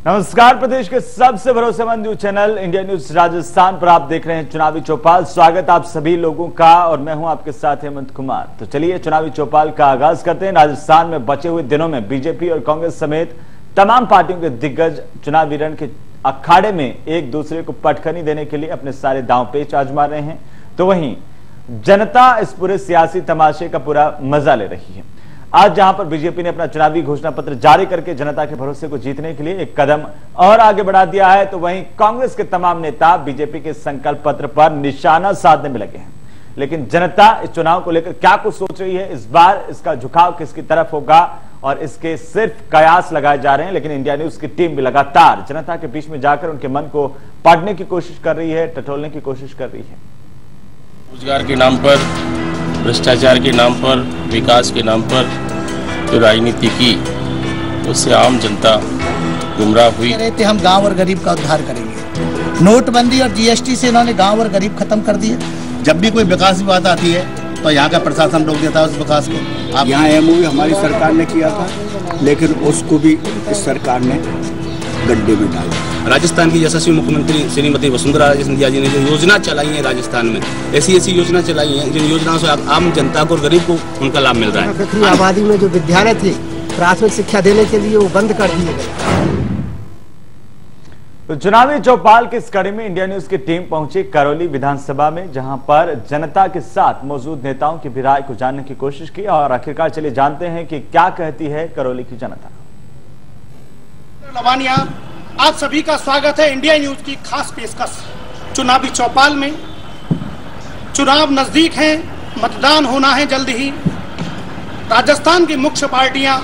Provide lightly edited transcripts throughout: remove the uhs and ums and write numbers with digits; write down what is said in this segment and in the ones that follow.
नमस्कार, प्रदेश के सबसे भरोसेमंद news channel India news Rajasthan पर आप देख रहे हैं चुनावी चौपाल। स्वागत आप सभी लोगों का और मैं हूं आपके साथ हेमंत कुमार। तो चलिए चुनावी चौपाल का आगाज करते हैं। राजस्थान में बचे हुए दिनों में बीजेपी और कांग्रेस समेत तमाम पार्टियों के दिग्गज चुनावी रण के अखाड़े में एक दूसरे को पटखनी देने के लिए अपने सारे दांव पेच आजमा रहे हैं, तो वहीं जनता इस पूरे सियासी तमाशे का पूरा मजा ले रही है। आज जहां पर बीजेपी ने अपना चुनावी घोषणा पत्र जारी करके जनता के भरोसे को जीतने के लिए एक कदम और आगे बढ़ा दिया है, तो वहीं कांग्रेस के तमाम नेता बीजेपी के संकल्प पत्र पर निशाना साधने में लगे हैं। लेकिन जनता इस चुनाव को लेकर क्या कुछ सोच रही है, इस बार इसका झुकाव किसकी तरफ होगा और इसके सिर्फ कयास लगाए जा रहे हैं। लेकिन इंडिया न्यूज की टीम भी लगातार जनता के बीच में जाकर उनके मन को पढ़ने की कोशिश कर रही है, टटोलने की कोशिश कर रही है। रोजगार के नाम पर, भ्रष्टाचार के नाम पर, विकास के नाम पर जो राजनीति की, उससे आम जनता गुमराह हुई। कहते हम गांव और गरीब का उद्धार करेंगे। नोटबंदी और जीएसटी से इन्होंने गांव और गरीब खत्म कर दिए। जब भी कोई विकास की बात आती है तो यहाँ का प्रशासन रोक देता है उस विकास को। आप यहाँ एमओयू हमारी सरकार ने किया था, लेकिन उसको भी इस सरकार ने गड्ढे में डाला। राजस्थान की यशस्वी मुख्यमंत्री श्रीमती वसुंधरा राजे सिंधिया जी ने जो योजना चलाई है राजस्थान में, ऐसी योजना चलाई है जिन योजनाओं से आम जनता को और गरीब को उनका लाभ मिल रहा है। पृथ्वी आबादी में जो विद्यालय थे प्राथमिक शिक्षा देने के लिए वो बंद कर दिए गए। तो चुनावी चौपाल की इस कड़ी में इंडिया न्यूज की टीम पहुंची करौली विधानसभा में, जहां पर जनता के साथ मौजूद नेताओं की भी राय को जानने की कोशिश की और आखिरकार चलिए जानते हैं कि क्या कहती है करौली की जनता। लवानिया, आप सभी का स्वागत है इंडिया न्यूज की खास पेशकश चुनावी चौपाल में। चुनाव नजदीक है, मतदान होना है जल्द ही। राजस्थान की मुख्य पार्टियां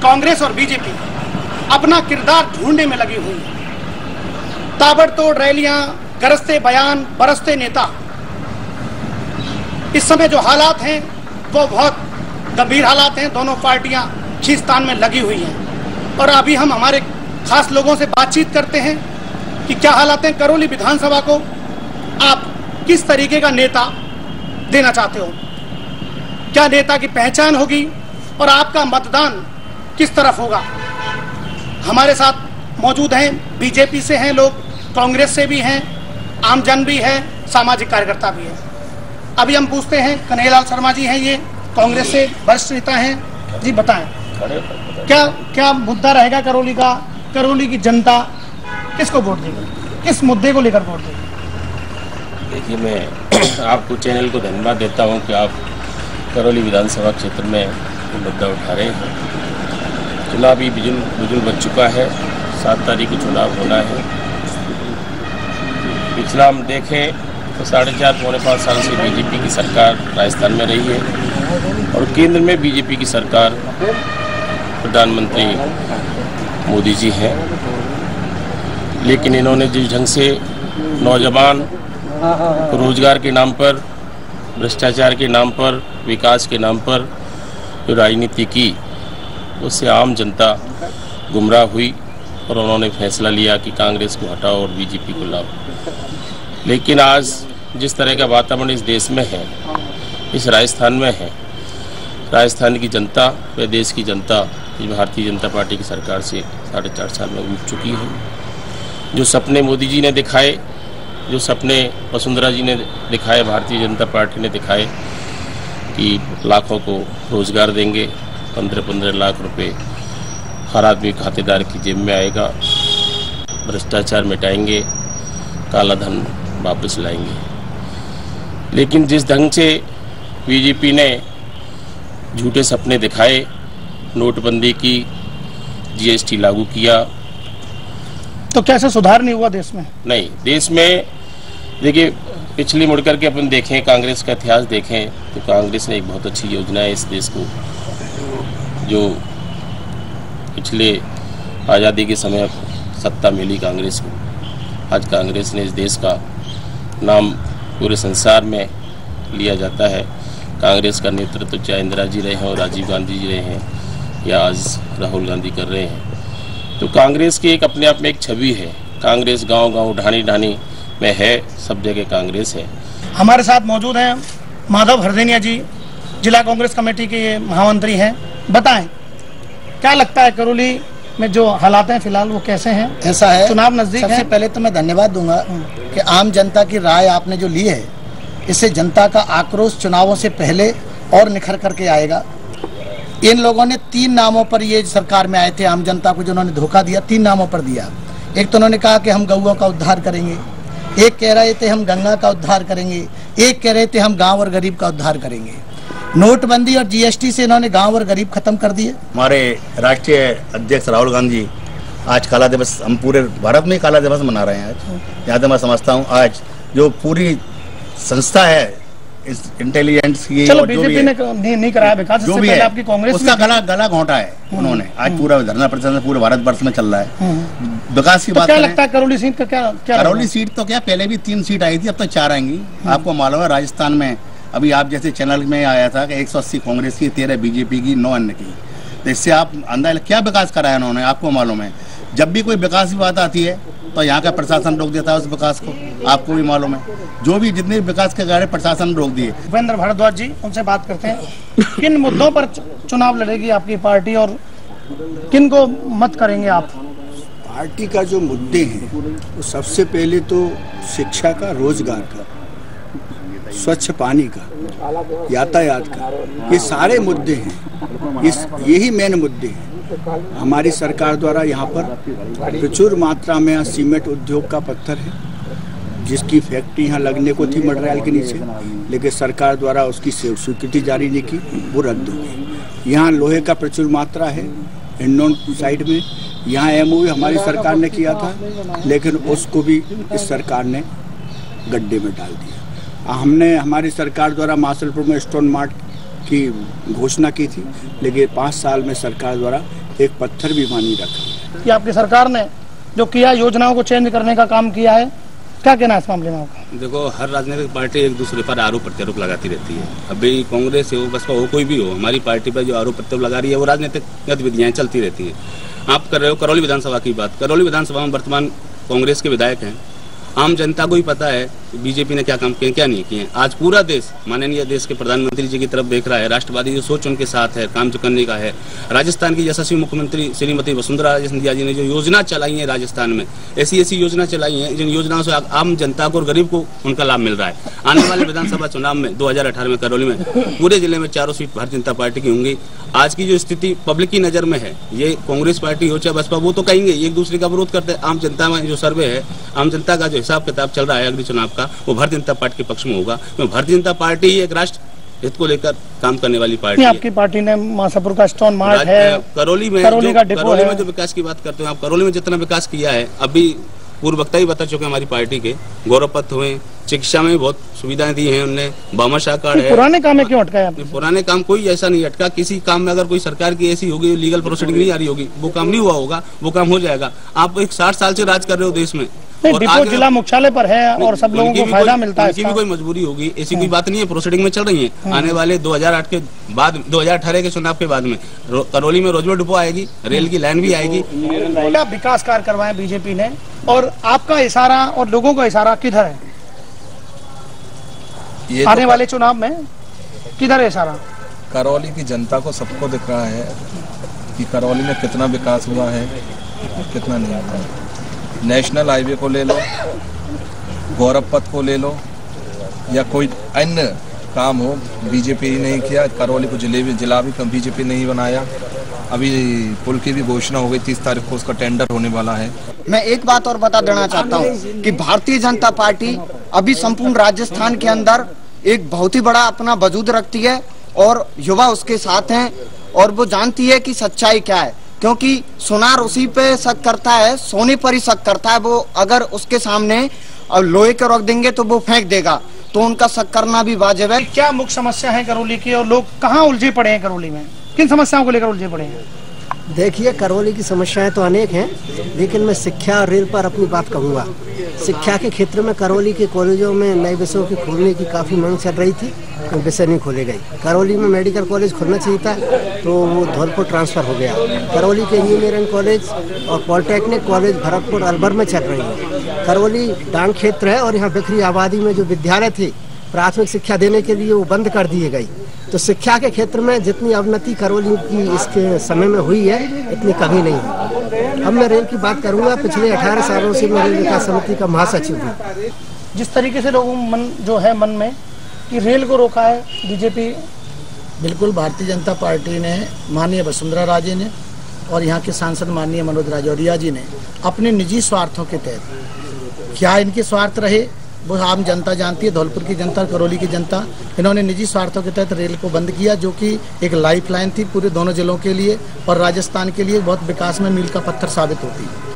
कांग्रेस और बीजेपी अपना किरदार ढूंढने में लगी हुई है। ताबड़तोड़ रैलियां, गरजते बयान, बरसते नेता। इस समय जो हालात हैं वो बहुत गंभीर हालात हैं। दोनों पार्टियां खींचतान में लगी हुई हैं और अभी हम हमारे खास लोगों से बातचीत करते हैं कि क्या हालात हैं। करौली विधानसभा को आप किस तरीके का नेता देना चाहते हो, क्या नेता की पहचान होगी और आपका मतदान किस तरफ होगा। हमारे साथ मौजूद हैं, बीजेपी से हैं लोग, कांग्रेस से भी हैं, आमजन भी है, सामाजिक कार्यकर्ता भी है। अभी हम पूछते हैं, कन्हैयालाल शर्मा जी हैं, ये कांग्रेस से वरिष्ठ नेता हैं। जी बताएं, क्या मुद्दा रहेगा करौली का, करौली की जनता किसको वोट देगी, किस मुद्दे को लेकर वोट देगी। देखिए, मैं आपको चैनल को धन्यवाद देता हूं कि आप करौली विधानसभा क्षेत्र में मुद्दा उठा रहे हैं। चुनावी बिजुल बच चुका है, 7 तारीख को चुनाव होना है। पिछला हम देखें तो 4.5-5 साल से बीजेपी की सरकार राजस्थान में रही है और केंद्र में बीजेपी की सरकार, प्रधानमंत्री मोदी जी हैं। लेकिन इन्होंने जिस ढंग से नौजवान रोजगार के नाम पर, भ्रष्टाचार के नाम पर, विकास के नाम पर जो राजनीति की, उससे आम जनता गुमराह हुई और उन्होंने फैसला लिया कि कांग्रेस को हटाओ और बीजेपी को लाओ। लेकिन आज जिस तरह का वातावरण इस देश में है, इस राजस्थान में है, राजस्थान की जनता व देश की जनता भारतीय जनता पार्टी की सरकार से 4.5 साल में उठ चुकी है। जो सपने मोदी जी ने दिखाए, जो सपने वसुंधरा जी ने दिखाए, भारतीय जनता पार्टी ने दिखाए कि लाखों को रोजगार देंगे, 15-15 लाख रुपए हर आदमी खातेदार की जेब में आएगा, भ्रष्टाचार मिटाएंगे, काला धन वापस लाएंगे। लेकिन जिस ढंग से बीजेपी ने झूठे सपने दिखाए, नोटबंदी की, जीएसटी लागू किया, तो कैसे सुधार नहीं हुआ देश में? नहीं, देश में देखिए, पिछली मुड़ करके अपन देखें, कांग्रेस का इतिहास देखें तो कांग्रेस ने एक बहुत अच्छी योजना है इस देश को, जो पिछले आज़ादी के समय सत्ता मिली कांग्रेस को। आज कांग्रेस ने इस देश का नाम पूरे संसार में लिया जाता है। कांग्रेस का नेतृत्व चाहे इंदिरा जी रहे हैं और राजीव गांधी जी रहे हैं या आज राहुल गांधी कर रहे हैं। तो कांग्रेस की एक अपने आप में एक छवि है। कांग्रेस गांव-गांव, ढाणी-ढाणी में है, सब जगह कांग्रेस है। हमारे साथ मौजूद हैं माधव हरदेनिया जी, जिला कांग्रेस कमेटी के महामंत्री हैं। बताएं, क्या लगता है करौली में जो हालात हैं फिलहाल वो कैसे हैं? ऐसा है, चुनाव नजदीक है। सबसे पहले तो मैं धन्यवाद दूंगा कि आम जनता की राय आपने जो ली है, इससे जनता का आक्रोश चुनावों से पहले और निखर करके आएगा। इन लोगों ने 3 नामों पर ये सरकार में आए थे, आम जनता को जिन्होंने धोखा दिया 3 नामों पर दिया। एक तो उन्होंने कहा कि हम गौओं का उद्धार करेंगे, एक कह रहे थे हम गंगा का उद्धार करेंगे, एक कह रहे थे हम गांव और गरीब का उद्धार करेंगे। नोटबंदी और जीएसटी से इन्होंने गांव और गरीब खत्म कर दिए। हमारे राष्ट्रीय अध्यक्ष राहुल गांधी आज काला दिवस, हम पूरे भारत में काला दिवस मना रहे हैं आज। यहाँ तक मैं समझता हूँ आज जो पूरी संस्था है इंटेलिजेंस की, चलो बीजेपी ने नहीं कराया विकास, जो भी है आपकी कांग्रेस उसका गला घोंटा है उन्होंने। आज पूरा धरना प्रदर्शन पूरे भारतवर्ष में चल रहा है। विकास की बात क्या लगता है करौली सीट का क्या करौली सीट तो क्या पहले भी 3 सीट आई थी, अब तो 4 आएंगी। आपको मालूम है राजस्थान में अभी आप जैसे चैनल में आया था कि 180 कांग्रेस की, 13 बीजेपी की, 9 अन्य की। तो इससे आप अंदाजा क्या विकास कराया उन्होंने, आपको मालूम है। जब भी कोई विकास की बात आती है तो यहाँ का प्रशासन रोक देता है उस विकास को, आपको भी मालूम है। जो भी जितने विकास के कार्य प्रशासन रोक दिए। भूपेंद्र भारद्वाज जी, उनसे बात करते हैं। किन मुद्दों पर चुनाव लड़ेगी आपकी पार्टी और किन को मत करेंगे आप? पार्टी का जो मुद्दे हैं वो सबसे पहले तो शिक्षा का, रोजगार का, स्वच्छ पानी का, यातायात का, ये सारे मुद्दे हैं। यही मेन मुद्दे हैं। हमारी सरकार द्वारा यहाँ पर प्रचुर मात्रा में सीमेंट उद्योग का पत्थर है, जिसकी फैक्ट्री यहाँ लगने को थी मटेरियल के नीचे, लेकिन सरकार द्वारा उसकी स्वीकृति जारी नहीं की, वो रद्द हो गई। यहाँ लोहे का प्रचुर मात्रा है हिंडौन साइड में। यहाँ एमओयू हमारी सरकार ने किया था, लेकिन उसको भी इस सरकार ने गड्ढे में डाल दिया। हमने हमारी सरकार द्वारा मासलपुर में स्टोन मार्ट की घोषणा की थी, लेकिन 5 साल में सरकार द्वारा एक पत्थर भी मानी रखा। कि आपकी सरकार ने जो किया, योजनाओं को चेंज करने का काम किया है, क्या कहना है इस मामले में आपका? देखो, हर राजनीतिक पार्टी एक दूसरे पर आरोप प्रत्यारोप लगाती रहती है। अभी कांग्रेस हो, बसपा हो, कोई भी हो, हमारी पार्टी पर जो आरोप प्रत्यारोप लगा रही है वो राजनीतिक गतिविधियां चलती रहती है। आप कर रहे हो करौली विधानसभा की बात। करौली विधानसभा में वर्तमान कांग्रेस के विधायक हैं। आम जनता को ही पता है बीजेपी ने क्या काम किए, क्या नहीं किए। आज पूरा देश माननीय देश के प्रधानमंत्री जी की तरफ देख रहा है। राष्ट्रवादी जो सोच उनके साथ है, काम जो करने का है। राजस्थान की यशस्वी मुख्यमंत्री श्रीमती वसुंधरा राजे सिंधिया जी ने जो योजना चलाई है राजस्थान में, ऐसी योजना चलाई है जिन योजनाओं से आम जनता को और गरीब को उनका लाभ मिल रहा है। आने वाले विधानसभा चुनाव में 2018 में करौली में पूरे जिले में 4 सीट भारतीय जनता पार्टी की होंगी। आज की जो स्थिति पब्लिक की नजर में है, ये कांग्रेस पार्टी हो चाहे बसपा, वो तो कहेंगे एक दूसरे का विरोध करते हैं। आम जनता में जो सर्वे है, आम जनता का जो हिसाब किताब चल रहा है अगले चुनाव का, वो भारतीय जनता पार्टी के पक्ष में होगा। भारतीय जनता पार्टी ही एक राष्ट्र हित को लेकर काम करने वाली पार्टी है। आपकी पार्टी ने मासापुर का स्टोन मार्ट है, करौली में जो विकास की बात करते हैं आप, करौली में जितना विकास किया है, अभी पूर्व वक्ता ही बता चुके हमारी पार्टी के, गौरव पथ हुए, शिक्षा में बहुत सुविधाएं दी हैं उनने, भामाशाह कार्ड है। पुराने काम में क्यों अटका? पुराने काम कोई ऐसा नहीं अटका। किसी काम में अगर कोई सरकार की ऐसी होगी लीगल प्रोसीडिंग नहीं आ रही होगी, वो काम नहीं हुआ होगा, वो काम हो जाएगा। आप एक 60 साल से राज कर रहे हो देश में, और जिला मुख्यालय पर है और सब लोगों को फायदा मिलता है। उनकी भी कोई मजबूरी होगी, ऐसी कोई बात नहीं है। प्रोसीडिंग में चल रही है। आने वाले 2008 के बाद, 2018 के चुनाव के बाद में करौली में रोजगार डिपो आएगी, रेल की लाइन भी आएगी। क्या विकास कार्य करवाए बीजेपी ने, और आपका इशारा और लोगों का इशारा किधर है? आने वाले चुनाव में किधर है इशारा? करौली की जनता को सबको दिख रहा है कि करौली में कितना विकास हुआ है, कितना नहीं हुआ। नेशनल हाईवे को ले लो, गौरव पथ को ले लो, या कोई अन्य काम हो, बीजेपी नहीं किया। करौली को जिला भी बीजेपी नहीं बनाया। अभी पुल की भी घोषणा हो गई, 30 तारीख को उसका टेंडर होने वाला है। मैं एक बात और बता देना चाहता हूँ कि भारतीय जनता पार्टी अभी संपूर्ण राजस्थान के अंदर एक बहुत ही बड़ा अपना वजूद रखती है, और युवा उसके साथ हैं, और वो जानती है कि सच्चाई क्या है। क्योंकि सुनार उसी पे शक करता है, सोने पर ही शक करता है। वो अगर उसके सामने लोहे के रख देंगे तो वो फेंक देगा, तो उनका शक करना भी वाजिब है। क्या मुख्य समस्या है करौली की, और लोग कहाँ उलझे पड़े हैं करौली में? किन समस्याओं को लेकर उलझे पड़े हैं? देखिए, करौली की समस्याएं तो अनेक हैं, लेकिन मैं शिक्षा और रेल पर अपनी बात कहूँगा। शिक्षा के क्षेत्र में करौली के कॉलेजों में नए विषयों की खोलने की काफ़ी मांग चल रही थी, तो विषय नहीं खोले गए। करौली में मेडिकल कॉलेज खोलना चाहिए था, तो वो धौलपुर ट्रांसफ़र हो गया। करौली के इंजीनियरिंग कॉलेज और पॉलिटेक्निक कॉलेज भरतपुर अलवर में चल रही है। करौली डांग क्षेत्र है, और यहाँ बिखरी आबादी में जो विद्यालय थे प्राथमिक शिक्षा देने के लिए, वो बंद कर दिए गए। तो शिक्षा के क्षेत्र में जितनी अवनति करौली की इसके समय में हुई है, इतनी कभी नहीं हुई। अब मैं रेल की बात करूंगा। पिछले 18 सालों से मैं रेल विकास समिति का महासचिव हूँ। जिस तरीके से लोगों मन जो है मन में कि रेल को रोका है बीजेपी, बिल्कुल भारतीय जनता पार्टी ने, माननीय वसुंधरा राजे ने और यहाँ के सांसद माननीय मनोज राजौरिया जी ने अपने निजी स्वार्थों के तहत, क्या इनके स्वार्थ रहे वो आम जनता जानती है, धौलपुर की जनता, करौली की जनता, इन्होंने निजी स्वार्थों के तहत रेल को बंद किया, जो कि एक लाइफलाइन थी पूरे दोनों जिलों के लिए और राजस्थान के लिए बहुत विकास में मील का पत्थर साबित होती है।